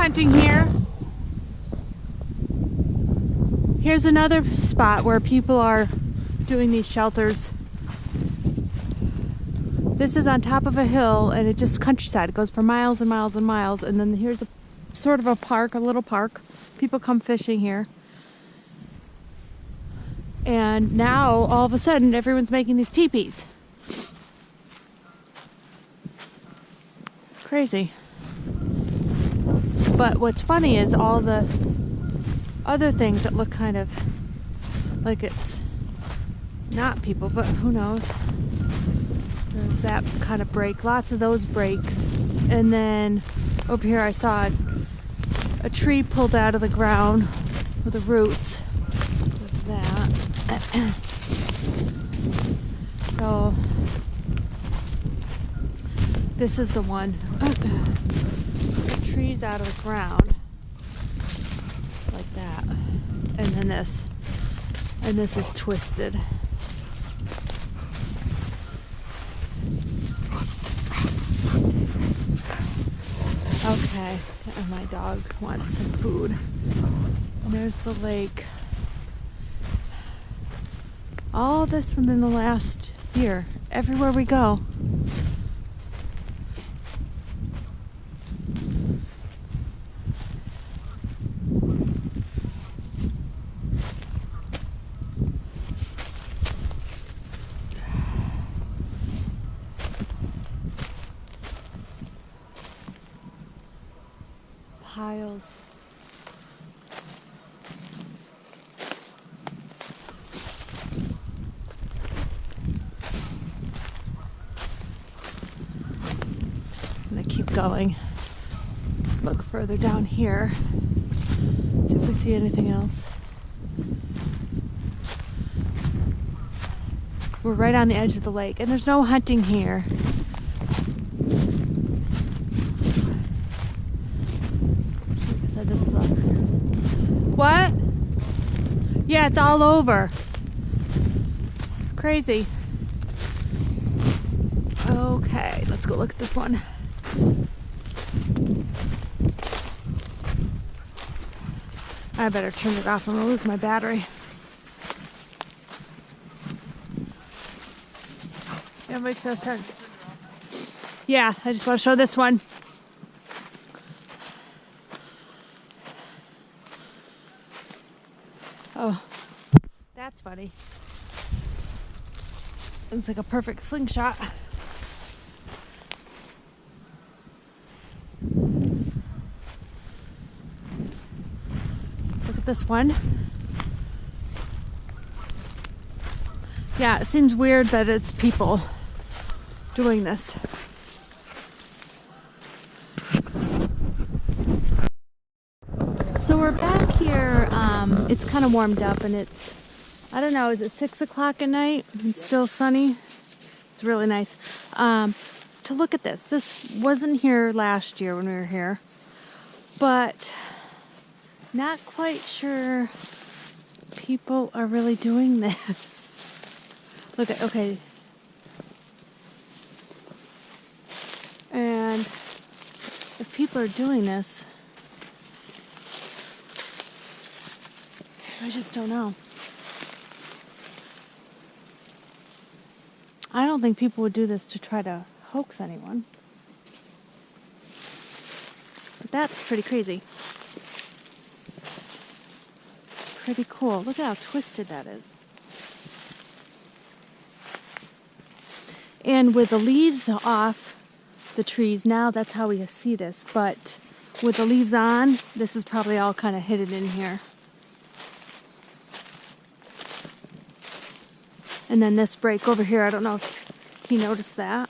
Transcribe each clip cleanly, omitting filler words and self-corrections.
hunting here. Here's another spot where people are doing these shelters. This is on top of a hill and it's just countryside. It goes for miles and miles and miles. And then here's a sort of a park, a little park. People come fishing here. And now all of a sudden everyone's making these teepees. Crazy. But what's funny is all the other things that look kind of like it's not people, but who knows. There's that kind of break, lots of those breaks. And then over here I saw a tree pulled out of the ground with the roots. There's that. So this is the one. The tree's out of the ground like that. And then this. And this is twisted. Okay, and my dog wants some food. And there's the lake. All this within the last year. Everywhere we go. Piles. I'm gonna keep going. Look further down here. See if we see anything else. We're right on the edge of the lake, and there's no hunting here. What? Yeah, it's all over. Crazy. Okay, let's go look at this one. I better turn it off. I'm gonna lose my battery. Yeah, make sure turn. Yeah, I just want to show this one. Oh, that's funny. Looks like a perfect slingshot. Let's look at this one. Yeah, it seems weird that it's people doing this. So we're back here. It's kind of warmed up and it's, I don't know, is it 6 o'clock at night? It's still sunny. It's really nice. To look at this. This wasn't here last year when we were here, but not quite sure people are really doing this. Look at, okay. And if people are doing this, I just don't know. I don't think people would do this to try to hoax anyone. But that's pretty crazy. Pretty cool. Look at how twisted that is. And with the leaves off the trees, now that's how we see this. But with the leaves on, this is probably all kind of hidden in here. And then this break over here, I don't know if he noticed that.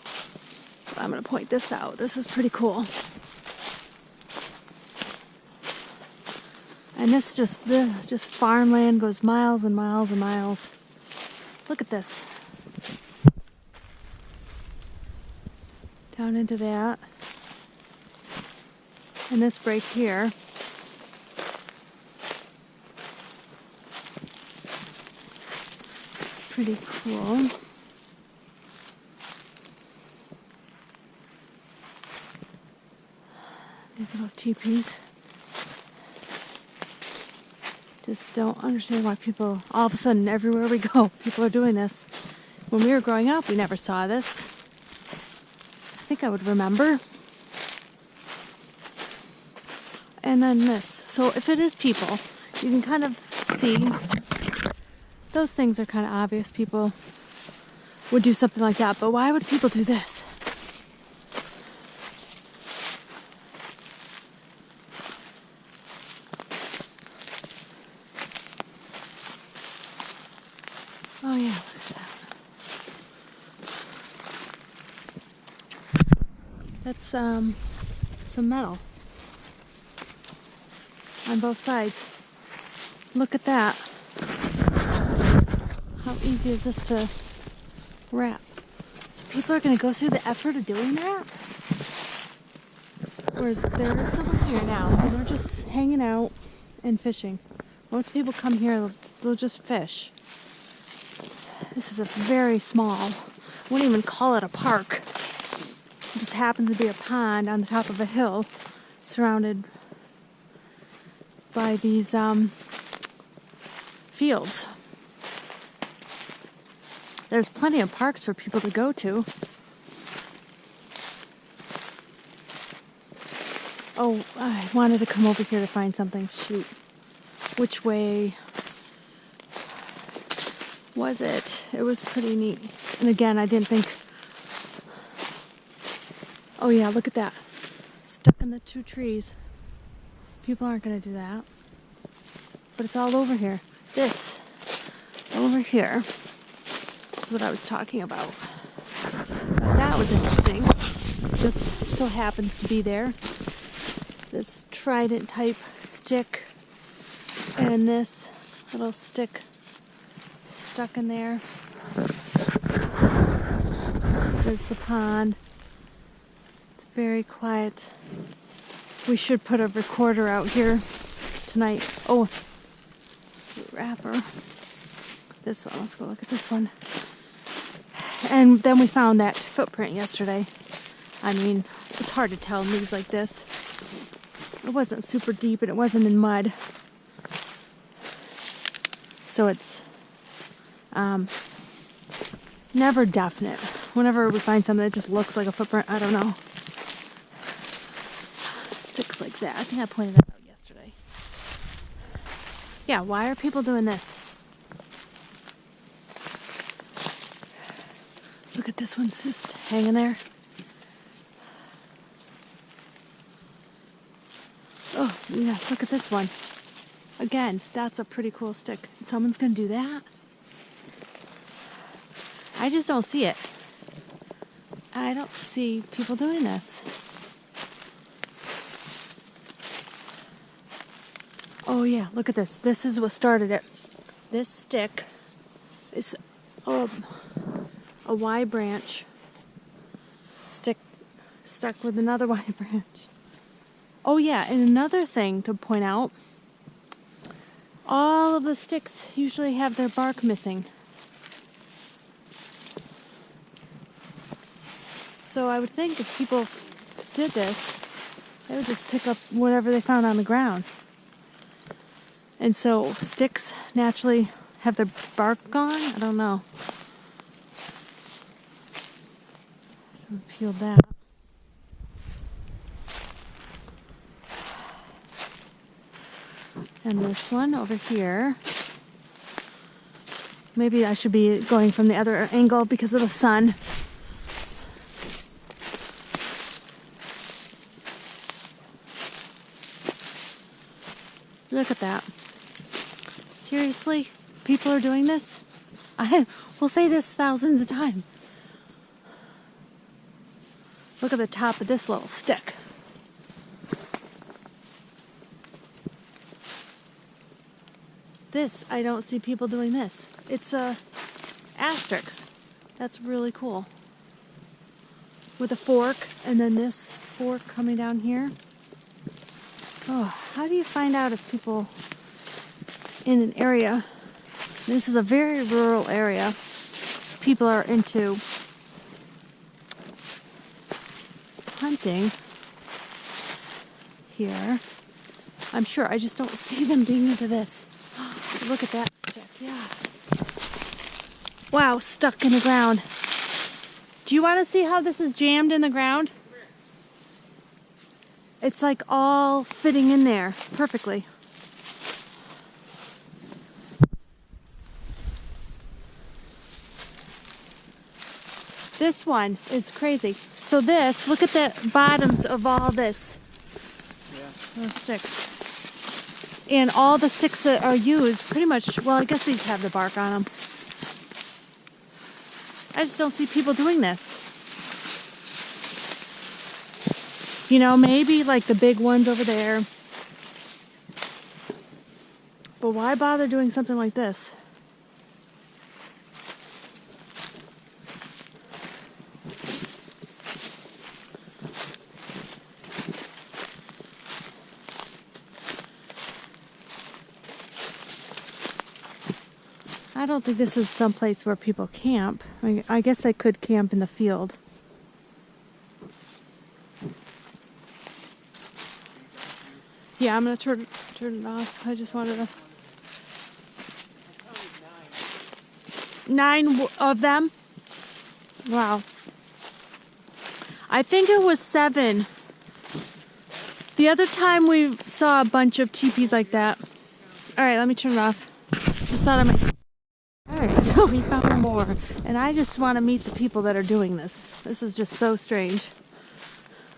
But I'm going to point this out. This is pretty cool. And this just farmland goes miles and miles and miles. Look at this. Down into that. And this break here. Pretty cool. These little teepees. Just don't understand why people, all of a sudden, everywhere we go, people are doing this. When we were growing up, we never saw this. I think I would remember. And then this. So if it is people, you can kind of see. Those things are kind of obvious. People would do something like that. But why would people do this? Oh yeah, look at that. That's some metal on both sides. Look at that. How easy is this to wrap? So people are going to go through the effort of doing that? Whereas there is someone here now, and they're just hanging out and fishing. Most people come here, they'll just fish. This is a very small, I wouldn't even call it a park. It just happens to be a pond on the top of a hill surrounded by these fields. There's plenty of parks for people to go to. Oh, I wanted to come over here to find something. Shoot. Which way was it? It was pretty neat. And again, I didn't think... Oh yeah, look at that. Stuck in the two trees. People aren't going to do that. But it's all over here. This, over here, is what I was talking about. That was interesting. Just so happens to be there. This trident type stick and this little stick stuck in there. There's the pond. It's very quiet. We should put a recorder out here tonight. Oh, wrapper. This one. Let's go look at this one. And then we found that footprint yesterday. I mean, it's hard to tell news like this. It wasn't super deep and it wasn't in mud. So it's never definite. Whenever we find something that just looks like a footprint, I don't know. Sticks like that. I think I pointed that out yesterday. Yeah, why are people doing this? Look at this one's just hanging there. Oh, yeah, look at this one. Again, that's a pretty cool stick. Someone's going to do that? I just don't see it. I don't see people doing this. Oh yeah, look at this. This is what started it. This stick is a Y branch stick stuck with another Y branch. Oh yeah, and another thing to point out, all of the sticks usually have their bark missing. So I would think if people did this, they would just pick up whatever they found on the ground. And so sticks naturally have their bark gone? I don't know. So peeled that. And this one over here. Maybe I should be going from the other angle because of the sun. Look at that. Seriously? People are doing this? I will say this thousands of times. Look at the top of this little stick. This, I don't see people doing this. It's a asterisk. That's really cool. With a fork, and then this fork coming down here. Oh, how do you find out if people in an area, this is a very rural area, people are into hunting here? I'm sure, I just don't see them being into this. Look at that stick, yeah. Wow, stuck in the ground. Do you want to see how this is jammed in the ground? It's like all fitting in there perfectly. This one is crazy. So this, look at the bottoms of all this. Yeah. Those sticks. And all the sticks that are used, pretty much, well, I guess these have the bark on them. I just don't see people doing this. You know, maybe like the big ones over there. But why bother doing something like this? I don't think this is someplace where people camp. I guess they could camp in the field. Yeah, I'm gonna turn it off. I just wanted to. 9 of them? Wow. I think it was 7. The other time we saw a bunch of teepees like that. Alright, let me turn it off. Just thought I might. Alright, so we found more. And I just want to meet the people that are doing this. This is just so strange.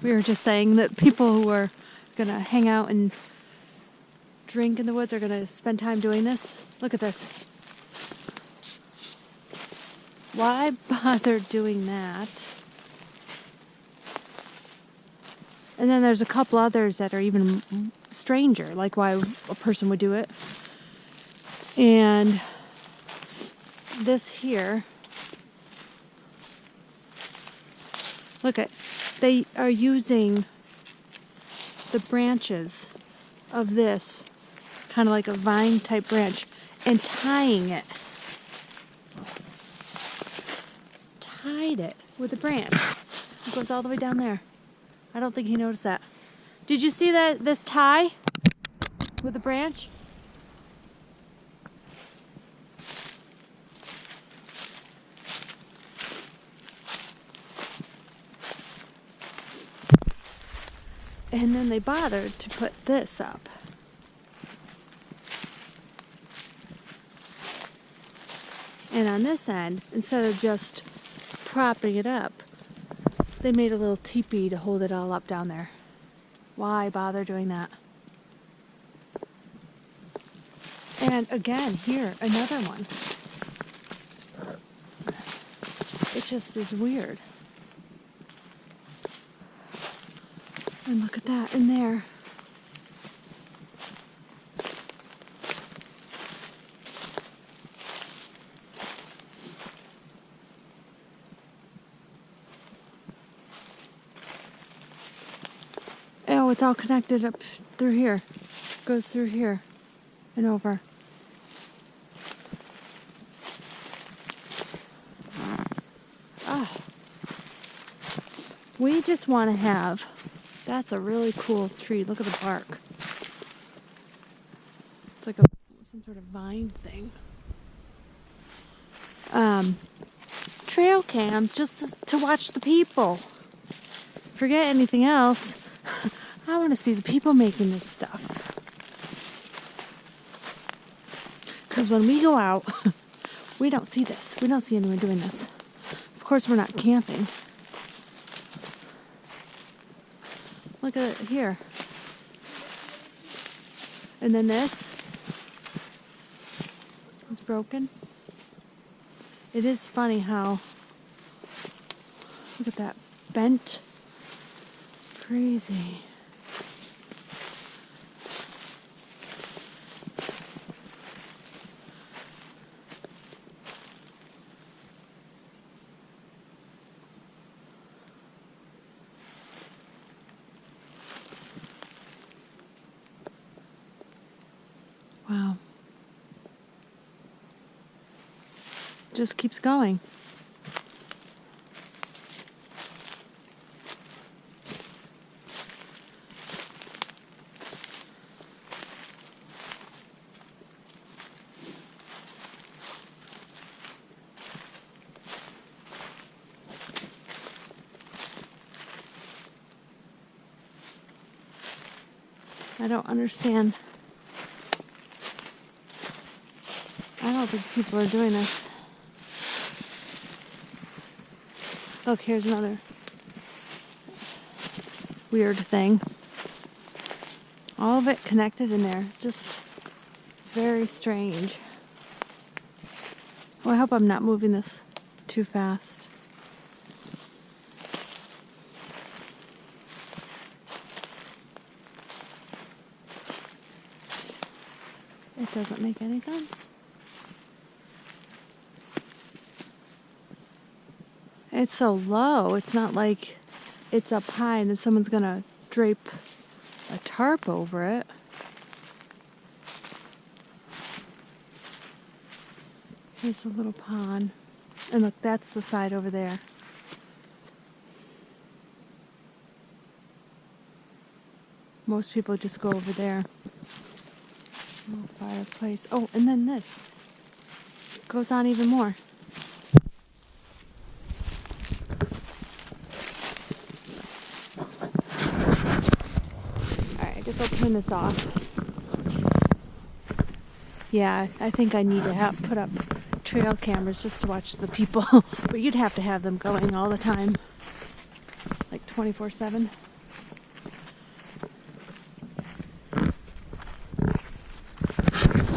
We were just saying that people who are going to hang out and drink in the woods are going to spend time doing this. Look at this. Why bother doing that? And then there's a couple others that are even stranger, like why a person would do it. And this here, look at, they are using the branches of this, kind of like a vine type branch, and tying it. Tied it with a branch. It goes all the way down there. I don't think he noticed that. Did you see that this tie with a branch? And then they bothered to put this up. And on this end, instead of just propping it up, they made a little teepee to hold it all up down there. Why bother doing that? And again, here, another one. It just is weird. And look at that in there. Oh, it's all connected up through here. Goes through here and over. Ah. We just want to have, that's a really cool tree. Look at the bark. It's like some sort of vine thing. Trail cams just to watch the people. Forget anything else. I want to see the people making this stuff. Because when we go out, we don't see this. We don't see anyone doing this. Of course, we're not camping. Look at it here. And then this is broken. It is funny how, look at that, bent. Crazy. Wow. Just keeps going. I don't understand. I don't think people are doing this. Look, here's another weird thing. All of it connected in there. It's just very strange. Oh, I hope I'm not moving this too fast. It doesn't make any sense. It's so low. It's not like it's up high and then someone's gonna drape a tarp over it. Here's a little pond. And look, that's the side over there. Most people just go over there. Little fireplace. Oh, and then this goes on even more. Alright, I guess I'll turn this off. Yeah, I think I need to put up trail cameras just to watch the people. But you'd have to have them going all the time. Like 24/7.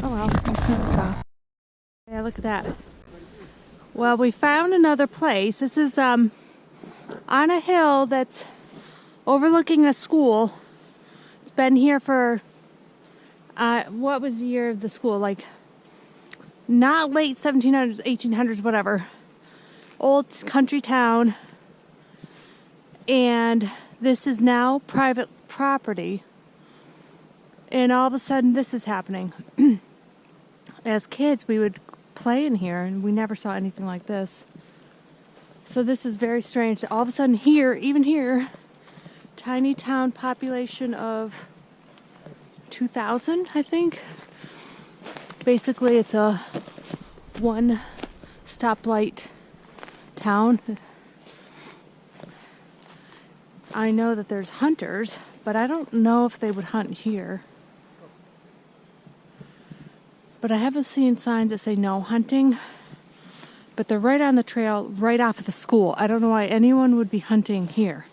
Oh well, I'll turn this off. Yeah, look at that. Well, we found another place. This is on a hill that's overlooking a school. It's been here for what was the year of the school? Like not late 1700s, 1800s, whatever. Old country town. And this is now private property. And all of a sudden this is happening. As kids, we would play in here and we never saw anything like this. So this is very strange. All of a sudden here, even here, tiny town population of 2,000, I think. Basically, it's a one stoplight town. I know that there's hunters, but I don't know if they would hunt here. But I haven't seen signs that say no hunting. But they're right on the trail, right off of the school. I don't know why anyone would be hunting here.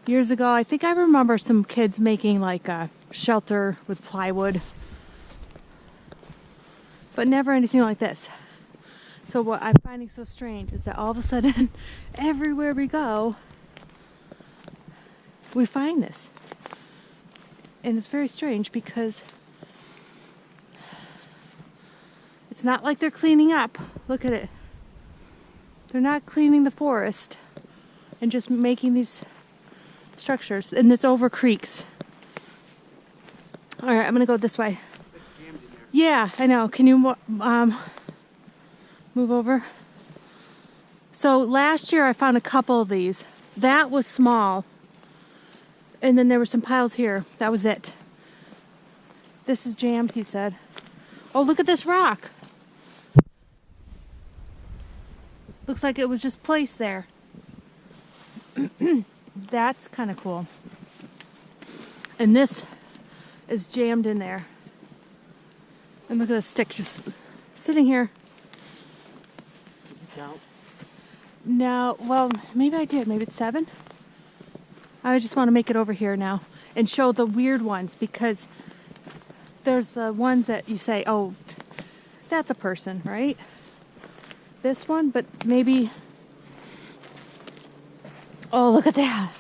Years ago, I think I remember some kids making like a shelter with plywood. But never anything like this. So what I'm finding so strange is that all of a sudden, everywhere we go, we find this. And it's very strange because it's not like they're cleaning up. Look at it. They're not cleaning the forest and just making these structures. And it's over creeks. All right, I'm going to go this way. Yeah, I know. Can you move over? So last year I found a couple of these. That was small. And then there were some piles here. That was it. This is jammed, he said. Oh, look at this rock. Looks like it was just placed there. That's kind of cool. And this is jammed in there. And look at the stick just sitting here. No, well, maybe I did. Maybe it's 7. I just want to make it over here now and show the weird ones because there's the ones that you say, oh, that's a person, right? This one, but maybe... Oh, look at that.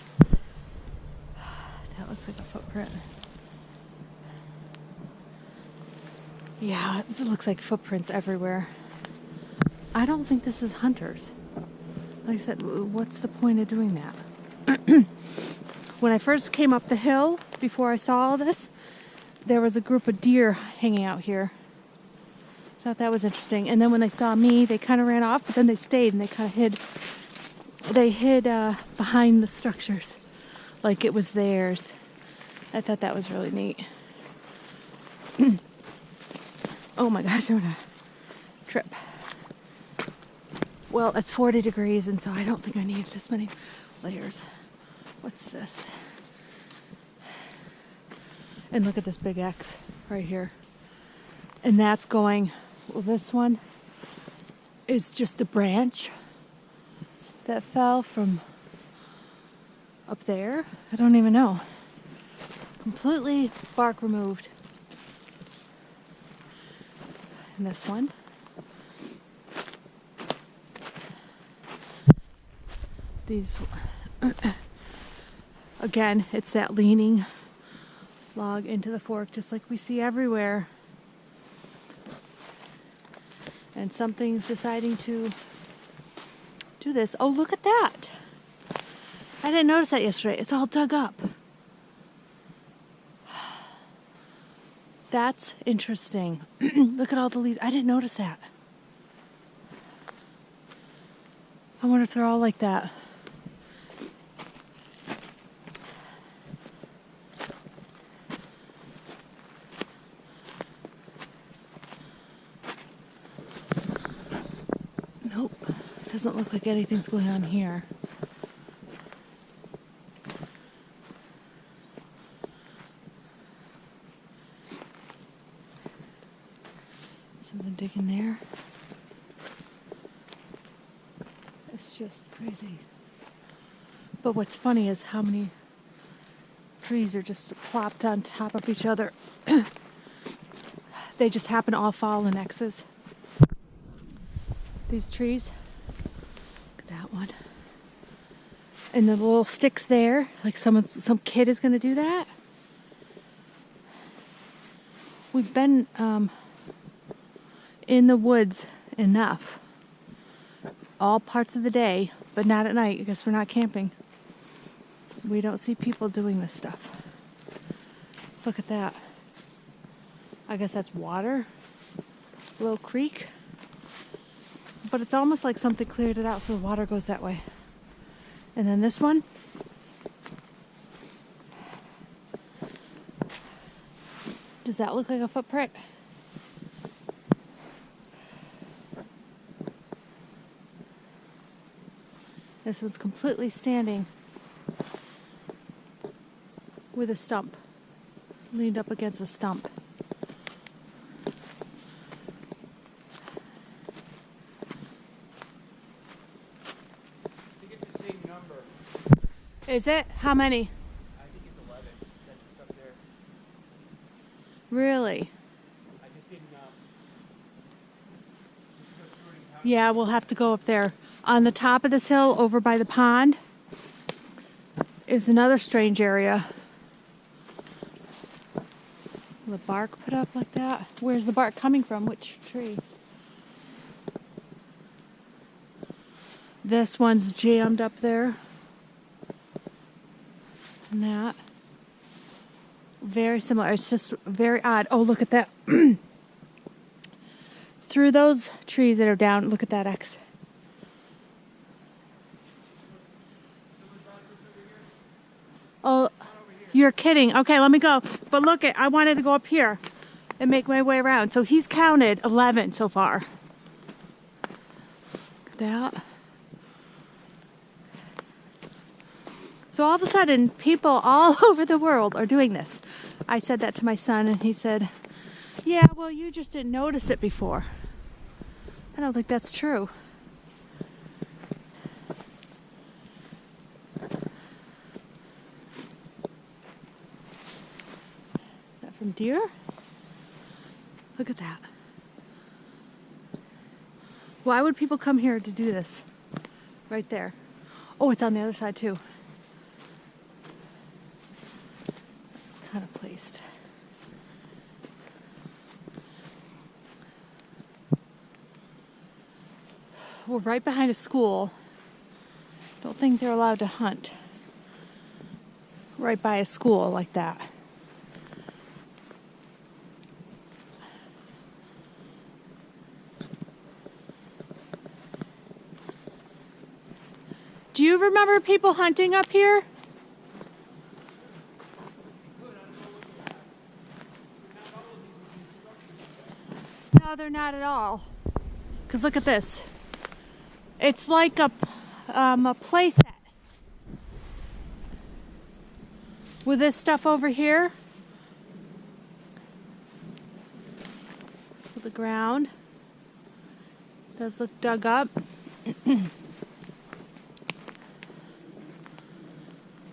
That looks like a footprint. Yeah, it looks like footprints everywhere. I don't think this is hunters. Like I said, what's the point of doing that? When I first came up the hill, before I saw all this, there was a group of deer hanging out here. Thought that was interesting. And then when they saw me, they kind of ran off, but then they stayed and they kind of hid. They hid behind the structures, like it was theirs. I thought that was really neat. Oh my gosh, I'm gonna trip. Well, it's 40 degrees, and so I don't think I need this many layers. What's this? And look at this big X right here. And that's going, well, this one is just a branch that fell from up there. I don't even know. Completely bark removed. And this one. These, again, it's that leaning log into the fork, just like we see everywhere. And something's deciding to do this. Oh, look at that. I didn't notice that yesterday. It's all dug up. That's interesting. Look at all the leaves. I didn't notice that. I wonder if they're all like that. Nope. Doesn't look like anything's going on here. Something digging there. It's just crazy. But what's funny is how many trees are just plopped on top of each other. They just happen to all fall in X's. These trees. Look at that one. And the little sticks there, like some kid is going to do that. We've been in the woods enough. All parts of the day, but not at night. I guess we're not camping. We don't see people doing this stuff. Look at that. I guess that's water. A little creek. But it's almost like something cleared it out so the water goes that way. And then this one. Does that look like a footprint? This one's completely standing with a stump, leaned up against a stump. I think it's the same number. Is it? How many? I think it's 11. That's up there. Really? I just didn't. Yeah, we'll have to go up there. On the top of this hill over by the pond is another strange area. The bark put up like that. Where's the bark coming from? Which tree? This one's jammed up there. And that. Very similar. It's just very odd. Oh, look at that. Through those trees that are down, look at that X. Oh, you're kidding. Okay, let me go. But look, I wanted to go up here and make my way around. So he's counted 11 so far. Look at that. So all of a sudden, people all over the world are doing this. I said that to my son, and he said, yeah, well, you just didn't notice it before. I don't think that's true. From deer? Look at that. Why would people come here to do this? Right there. Oh, it's on the other side too. It's kind of placed. We're right behind a school. Don't think they're allowed to hunt right by a school like that. Do you remember people hunting up here? No, they're not at all. Because look at this. It's like a play set. with this stuff over here. The ground does look dug up.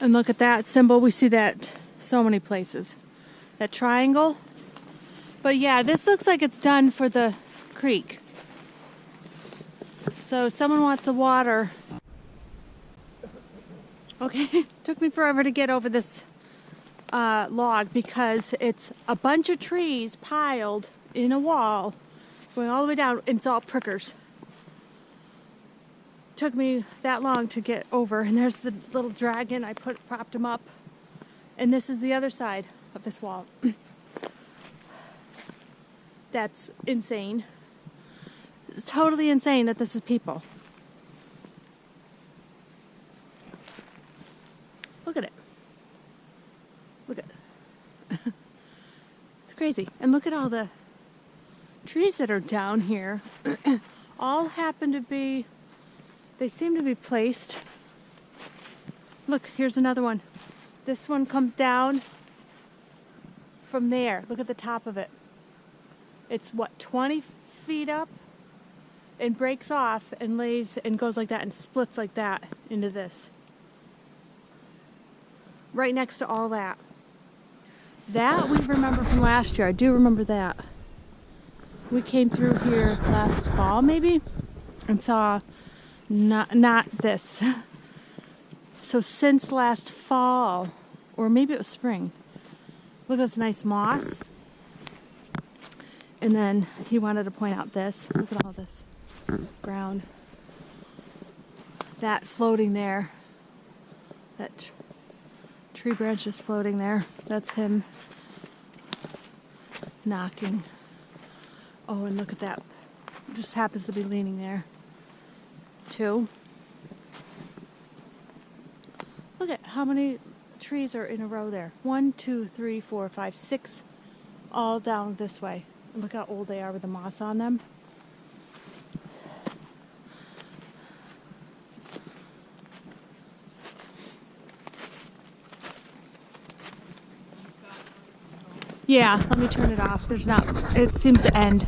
And look at that symbol. We see that so many places. That triangle. But yeah, this looks like it's done for the creek. So someone wants the water. Okay, took me forever to get over this log because it's a bunch of trees piled in a wall going all the way down, and it's all prickers. Took me that long to get over, and there's the little dragon. I propped him up, and this is the other side of this wall. That's insane. It's totally insane that this is people. Look at it. Look at it. It's crazy. And look at all the trees that are down here. All happen to be, they seem to be placed. Look, here's another one. This one comes down from there. Look at the top of it. It's what, 20 feet up? And breaks off and lays and goes like that and splits like that into this. Right next to all that. That we remember from last year. I do remember that. We came through here last fall maybe and saw not this. So since last fall, or maybe it was spring, look at this nice moss. And then he wanted to point out this. Look at all this ground. That floating there. That tree branch is floating there. That's him knocking. Oh, and look at that. Just happens to be leaning there, too. Look at how many trees are in a row there. 1, 2, 3, 4, 5, 6, all down this way. And look how old they are with the moss on them. Yeah, let me turn it off. There's not, it seems to end.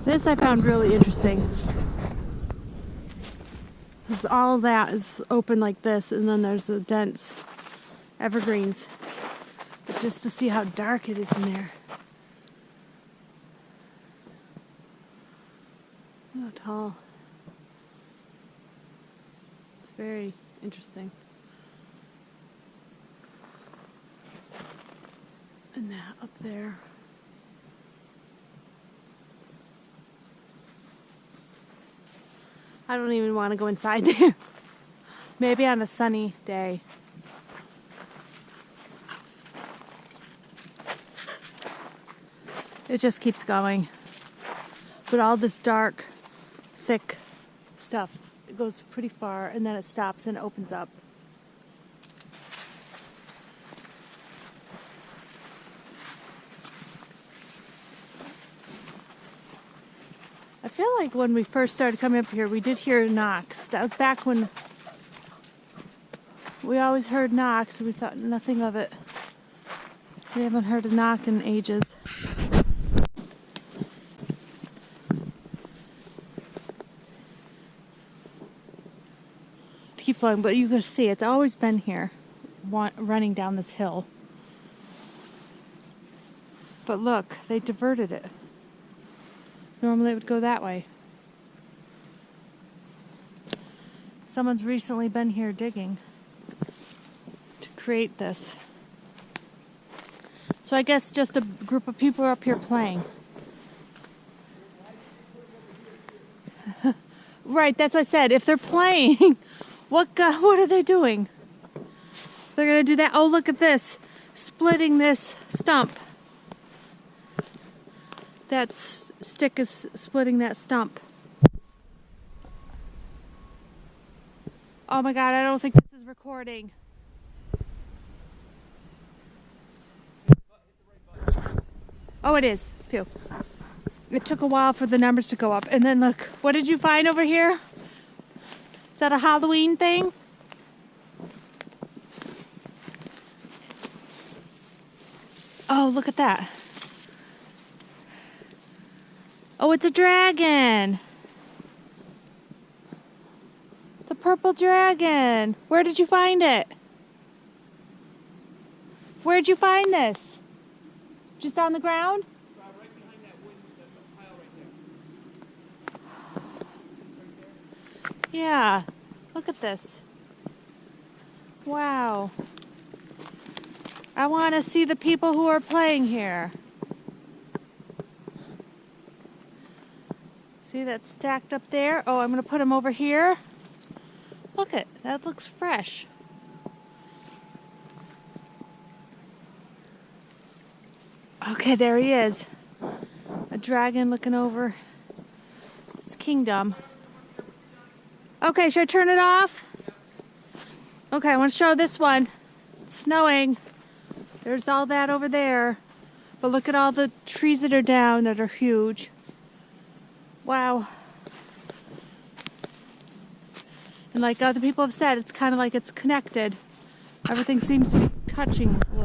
This I found really interesting. Because all of that is open like this, and then there's the dense evergreens. But just to see how dark it is in there. Look how tall. It's very interesting. And that up there. I don't even want to go inside there. Maybe on a sunny day. It just keeps going. But all this dark, thick stuff, it goes pretty far and then it stops and opens up. I feel like when we first started coming up here, we did hear knocks. That was back when we always heard knocks and we thought nothing of it. We haven't heard a knock in ages. To keep flowing, but you can see it's always been here, running down this hill. But look, they diverted it. Normally it would go that way. Someone's recently been here digging to create this. So I guess just a group of people are up here playing. Right, that's what I said. If they're playing, what are they doing? They're going to do that. Oh, look at this. Splitting this stump. That stick is splitting that stump. Oh my God, I don't think this is recording. Oh, it is. Phew. It took a while for the numbers to go up. And then look, what did you find over here? Is that a Halloween thing? look at that. Oh, it's a dragon. It's a purple dragon. Where did you find it? Where'd you find this? Just on the ground? Right behind that wood, that pile right there. Yeah. Look at this. Wow. I want to see the people who are playing here. See that stacked up there? Oh, I'm going to put them over here. Look at that, looks fresh. Okay, there he is. A dragon looking over his kingdom. Okay, should I turn it off? Okay, I want to show this one. It's snowing. There's all that over there. But look at all the trees that are down that are huge. Wow. And like other people have said, it's kind of like it's connected. Everything seems to be touching a